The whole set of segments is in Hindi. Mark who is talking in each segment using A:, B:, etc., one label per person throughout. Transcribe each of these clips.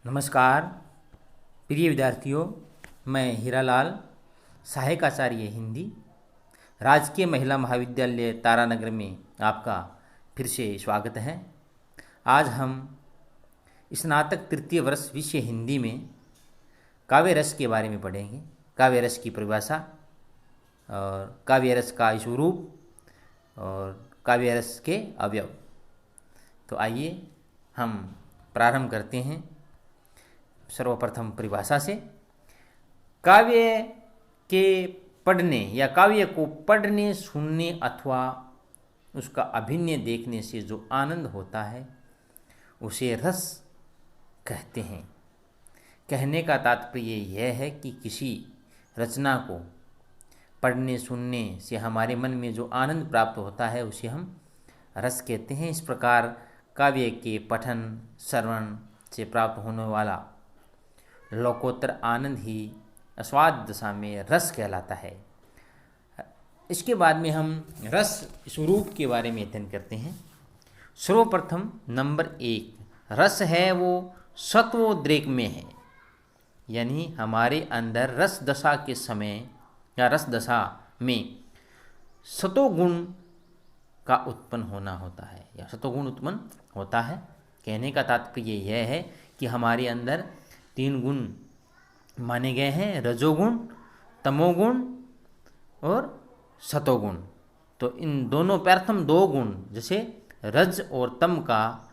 A: नमस्कार प्रिय विद्यार्थियों, मैं हीरालाल, सहायक आचार्य हिंदी, राजकीय महिला महाविद्यालय तारानगर में आपका फिर से स्वागत है। आज हम स्नातक तृतीय वर्ष विषय हिंदी में काव्य रस के बारे में पढ़ेंगे। काव्य रस की परिभाषा और काव्य रस का स्वरूप और काव्य रस के अवयव। तो आइए हम प्रारंभ करते हैं सर्वप्रथम परिभाषा से। काव्य के पढ़ने या काव्य को पढ़ने, सुनने अथवा उसका अभिनय देखने से जो आनंद होता है उसे रस कहते हैं। कहने का तात्पर्य यह है कि किसी रचना को पढ़ने सुनने से हमारे मन में जो आनंद प्राप्त होता है उसे हम रस कहते हैं। इस प्रकार काव्य के पठन श्रवण से प्राप्त होने वाला लोकोत्तर आनंद ही आस्वाद दशा में रस कहलाता है। इसके बाद में हम रस स्वरूप के बारे में अध्ययन करते हैं। सर्वप्रथम नंबर 1 रस है वो सत्वोद्रेक में है, यानी हमारे अंदर रस दशा के समय या रस दशा में सतोगुण का उत्पन्न होना होता है या सतोगुण उत्पन्न होता है। कहने का तात्पर्य यह है कि हमारे अंदर 3 गुण माने गए हैं, रजोगुण, तमोगुण और सतोगुण। तो इन दोनों प्रथम 2 गुण जैसे रज और तम का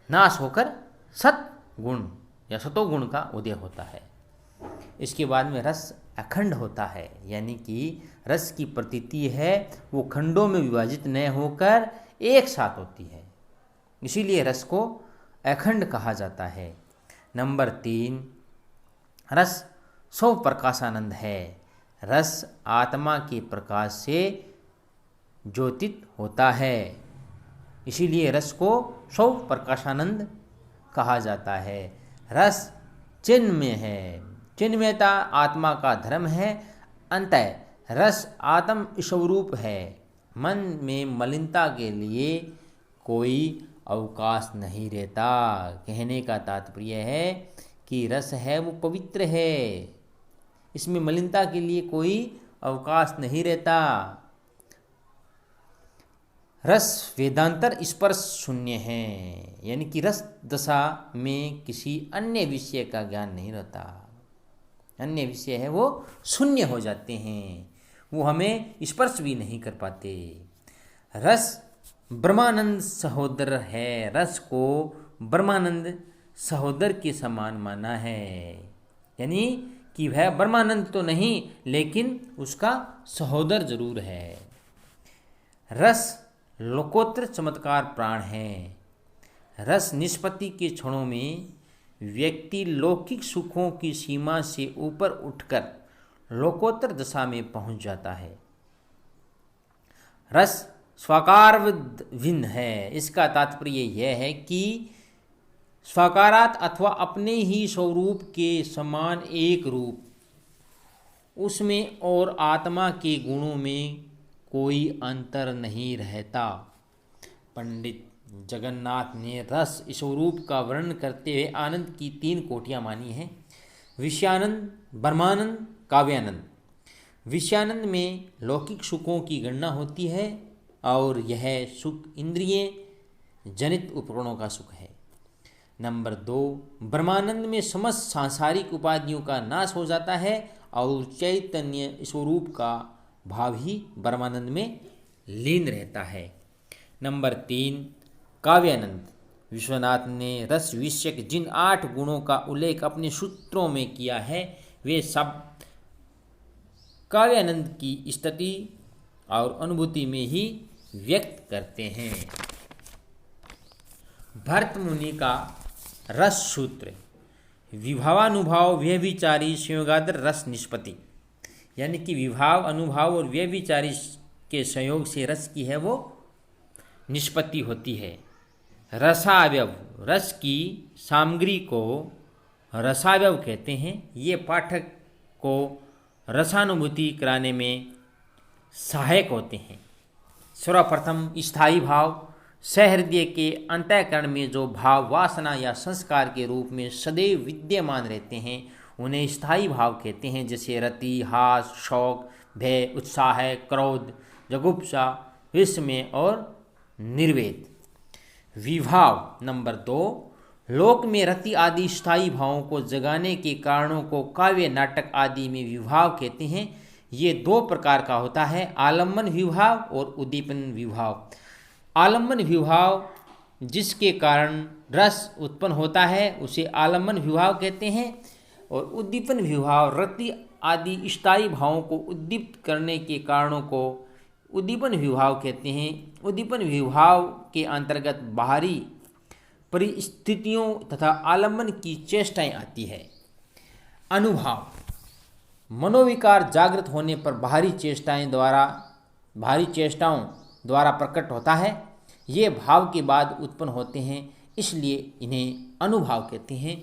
A: नाश होकर सत गुण या सतोगुण का उदय होता है। इसके बाद में रस अखंड होता है, यानी कि रस की प्रतीति है वो खंडों में विभाजित न होकर एक साथ होती है, इसीलिए रस को अखंड कहा जाता है। नंबर 3 रस स्व प्रकाशानंद है। रस आत्मा के प्रकाश से ज्योतित होता है, इसीलिए रस को स्व प्रकाशानंद कहा जाता है। रस चिन्मय है, चिन्मयता आत्मा का धर्म है। अंतः रस आत्म स्वरूप है, मन में मलिनता के लिए कोई अवकाश नहीं रहता। कहने का तात्पर्य है कि रस है वो पवित्र है, इसमें मलिनता के लिए कोई अवकाश नहीं रहता। रस वेदांतर स्पर्श शून्य है, यानी कि रस दशा में किसी अन्य विषय का ज्ञान नहीं रहता। अन्य विषय है वो शून्य हो जाते हैं, वो हमें स्पर्श भी नहीं कर पाते। रस ब्रह्मानंद सहोदर है। रस को ब्रह्मानंद सहोदर के समान माना है, यानी कि वह ब्रह्मानंद तो नहीं लेकिन उसका सहोदर जरूर है। रस लोकोत्तर चमत्कार प्राण है। रस निष्पत्ति के क्षणों में व्यक्ति लौकिक सुखों की सीमा से ऊपर उठकर लोकोत्तर दशा में पहुंच जाता है। रस स्वाकार भिन्न है। इसका तात्पर्य यह है कि स्वाकारात अथवा अपने ही स्वरूप के समान एक रूप, उसमें और आत्मा के गुणों में कोई अंतर नहीं रहता। पंडित जगन्नाथ ने रस स्वरूप का वर्णन करते हुए आनंद की 3 कोटियाँ मानी हैं: विषयानंद, ब्रह्मानंद, काव्यानंद। विषयानंद में लौकिक सुखों की गणना होती है और यह सुख इंद्रिय जनित उपकरणों का सुख है। नंबर 2 ब्रह्मानंद में समस्त सांसारिक उपाधियों का नाश हो जाता है और चैतन्य स्वरूप का भाव ही ब्रह्मानंद में लीन रहता है। नंबर 3 काव्यानंद। विश्वनाथ ने रस विषयक जिन 8 गुणों का उल्लेख अपने सूत्रों में किया है वे सब काव्यानंद की स्थिति और अनुभूति में ही व्यक्त करते हैं। भरत मुनि का रस सूत्र: विभावानुभाव व्यभिचारी संयोगादर रस निष्पत्ति, यानी कि विभाव, अनुभाव और व्यभिचारी के संयोग से रस की है वो निष्पत्ति होती है। रसावयव, रस की सामग्री को रसावयव कहते हैं। ये पाठक को रसानुभूति कराने में सहायक होते हैं। सर्वप्रथम स्थायी भाव, सहृदय के अंतःकरण में जो भाव वासना या संस्कार के रूप में सदैव विद्यमान रहते हैं उन्हें स्थायी भाव कहते हैं, जैसे रति, हास, शौक, भय, उत्साह, क्रोध, जुगुप्सा, विस्मय और निर्वेद। विभाव नंबर 2, लोक में रति आदि स्थायी भावों को जगाने के कारणों को काव्य, नाटक आदि में विभाव कहते हैं। ये 2 प्रकार का होता है, आलम्बन विभाव और उद्दीपन विभाव। आलम्बन विभाव जिसके कारण रस उत्पन्न होता है उसे आलम्बन विभाव कहते हैं, और उद्दीपन विभाव रति आदि स्थायी भावों को उद्दीप्त करने के कारणों को उद्दीपन विभाव कहते हैं। उद्दीपन विभाव के अंतर्गत बाहरी परिस्थितियों तथा आलम्बन की चेष्टाएं आती है। अनुभाव मनोविकार जागृत होने पर बाहरी चेष्टाओं द्वारा प्रकट होता है। ये भाव के बाद उत्पन्न होते हैं, इसलिए इन्हें अनुभाव कहते हैं।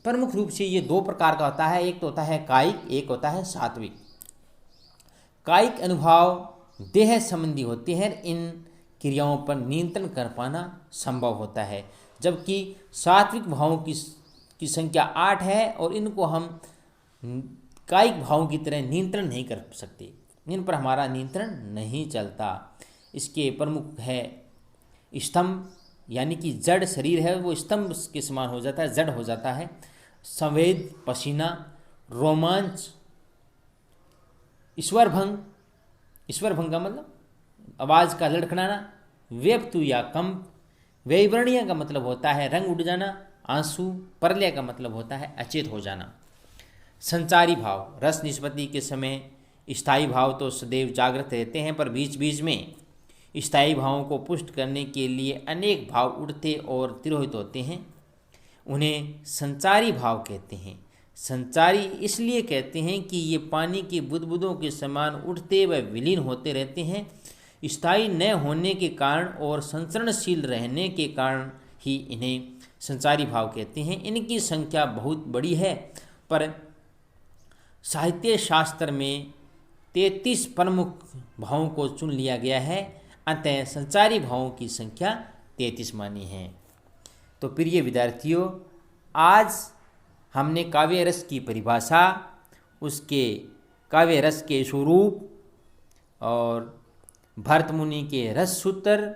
A: प्रमुख रूप से ये 2 प्रकार का होता है, एक तो होता है कायिक, एक होता है सात्विक। कायिक अनुभाव देह संबंधी होते हैं, इन क्रियाओं पर नियंत्रण कर पाना संभव होता है, जबकि सात्विक भावों की संख्या 8 है और इनको हम कायिक भावों की तरह नियंत्रण नहीं कर सकते, इन पर हमारा नियंत्रण नहीं चलता। इसके प्रमुख है स्तंभ, यानी कि जड़ शरीर है वो स्तंभ के समान हो जाता है, जड़ हो जाता है। संवेद, पसीना, रोमांच, ईश्वरभंग का मतलब आवाज़ का लड़खड़ाना, व्यक्तु या कंप, वैवर्ण्य का मतलब होता है रंग उड़ जाना, आंसू, प्रलय का मतलब होता है अचेत हो जाना। संचारी भाव रस निष्पत्ति के समय स्थायी भाव तो सदैव जागृत रहते हैं, पर बीच बीच में स्थायी भावों को पुष्ट करने के लिए अनेक भाव उठते और तिरोहित होते हैं, उन्हें संचारी भाव कहते हैं। संचारी इसलिए कहते हैं कि ये पानी की बुदबुदों के समान उठते व विलीन होते रहते हैं। स्थायी न होने के कारण और संचरणशील रहने के कारण ही इन्हें संचारी भाव कहते हैं। इनकी संख्या बहुत बड़ी है, पर साहित्य शास्त्र में 33 प्रमुख भावों को चुन लिया गया है, अतः संचारी भावों की संख्या 33 मानी है। तो प्रिय विद्यार्थियों, आज हमने काव्य रस की परिभाषा, उसके काव्य रस के स्वरूप और भरत मुनि के रस सूत्र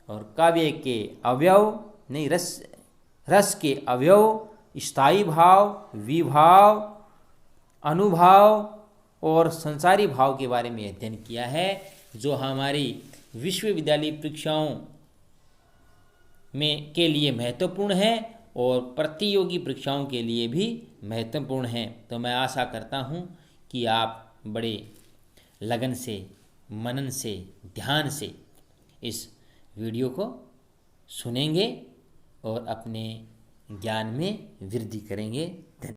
A: और काव्य के रस के अवयव, स्थायी भाव, विभाव, अनुभाव और संसारी भाव के बारे में अध्ययन किया है, जो हमारी विश्वविद्यालय परीक्षाओं के लिए महत्वपूर्ण है और प्रतियोगी परीक्षाओं के लिए भी महत्वपूर्ण है। तो मैं आशा करता हूँ कि आप बड़े लगन से, मनन से, ध्यान से इस वीडियो को सुनेंगे और अपने ज्ञान में वृद्धि करेंगे।